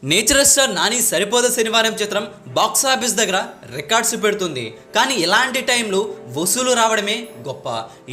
Natural star Nani సరిపోద శనివారం చిత్రం box office దగ్గర రికార్డ్స్ పెడుతుంది. కానీ ఇలాంటి టైంలో వసూలు రావడమే గొప్ప.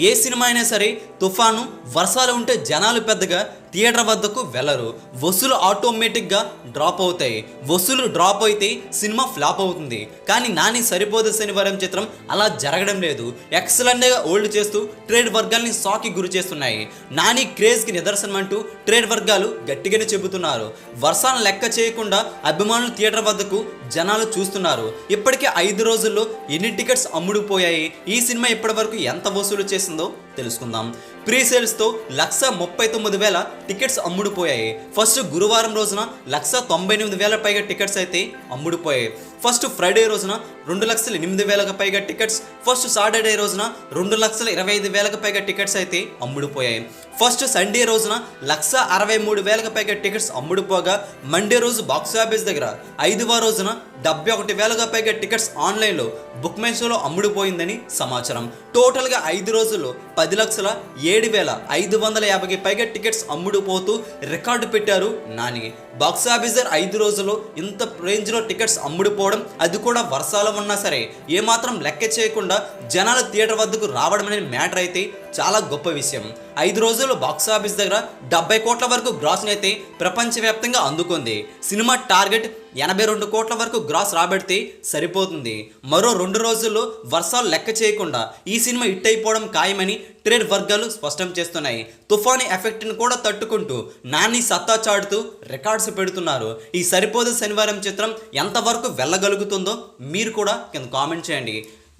ఏ సినిమా అయినా సరే తుఫాను వర్షాలు ఉంటే జనాలు పెద్దగా థియేటర్ వద్దకు వెళ్ళరు. వసూలు ఆటోమేటిక్గా డ్రాప్ అవుతాయి. వసూలు డ్రాప్ అయితే సినిమా ఫ్లాప్ అవుతుంది. కానీ నాని సరిపోద శనివారం చిత్రం అలా జరగడం లేదు. ఎక్సలెంట్గా ఓల్డ్ చేస్తూ ట్రేడ్ వర్గాల్ని షాక్కి గురి చేస్తున్నాయి. నాని క్రేజ్కి నిదర్శనం అంటూ ట్రేడ్ వర్గాలు గట్టిగానే చెబుతున్నారు. వర్షాలను లెక్క చేయకుండా అభిమానులు థియేటర్ వద్దకు జనాలు చూస్తున్నారు. ఇప్పటికే 5 రోజుల్లో ఎన్ని టికెట్స్ అమ్ముడుపోయాయి, ఈ సినిమా ఇప్పటి వరకు ఎంత వసూలు చేసిందో తెలుసుకుందాం. ప్రీ సేల్స్తో 139,000 టికెట్స్ అమ్ముడుపోయాయి. ఫస్ట్ గురువారం రోజున 198,000 పైగా టికెట్స్ అయితే అమ్ముడుపోయాయి. ఫస్ట్ ఫ్రైడే రోజున 2,08,000 పైగా టికెట్స్, ఫస్ట్ సాటర్డే రోజున 2,25,000 పైగా టికెట్స్ అయితే అమ్ముడుపోయాయి. ఫస్ట్ సండే రోజున 163,000 పైగా టికెట్స్ అమ్ముడుపోగా మండే రోజు బాక్సాఫీస్ దగ్గర 5వ రోజున 71,000 పైగా టికెట్స్ ఆన్లైన్లో బుక్ మై షోలో అమ్ముడుపోయిందని సమాచారం. టోటల్గా 5 రోజుల్లో 10,07,550 పైగా టికెట్స్ అమ్ముడుపోతూ రికార్డు పెట్టారు నాని. బాక్సాఫీస్ 5 రోజుల్లో ఇంత రేంజ్లో టికెట్స్ అమ్ముడుపోవడం, అది కూడా వర్షాలు ఉన్నా సరే ఏమాత్రం లెక్క చేయకుండా జనాలు థియేటర్ వద్దకు రావడం అనే మ్యాటర్ అయితే చాలా గొప్ప విషయం. 5 రోజుల్లో బాక్సాఫీస్ దగ్గర 70 కోట్ల వరకు గ్రాస్ని అయితే ప్రపంచవ్యాప్తంగా అందుకుంది. సినిమా టార్గెట్ 82 కోట్ల వరకు గ్రాస్ రాబడితే సరిపోతుంది. మరో 2 రోజుల్లో వర్షాలు లెక్క చేయకుండా ఈ సినిమా హిట్ అయిపోవడం ఖాయమని ట్రేడ్ వర్గాలు స్పష్టం చేస్తున్నాయి. తుఫాను ఎఫెక్ట్ని కూడా తట్టుకుంటూ నాని సత్తా చాటుతూ రికార్డ్స్ పెడుతున్నారు. ఈ సరిపోదు శనివారం చిత్రం ఎంతవరకు వెళ్ళగలుగుతుందో మీరు కూడా కింద కామెంట్ చేయండి.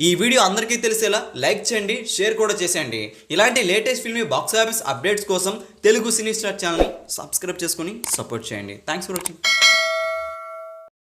ఈ వీడియో అందరికీ తెలిసేలా లైక్ చేయండి, షేర్ కూడా చేసేయండి. ఇలాంటి లేటెస్ట్ ఫిల్మ్ బాక్సాఫీస్ అప్డేట్స్ కోసం తెలుగు సినీ స్టార్ ఛానల్ని సబ్స్క్రైబ్ చేసుకుని సపోర్ట్ చేయండి. Thanks for watching.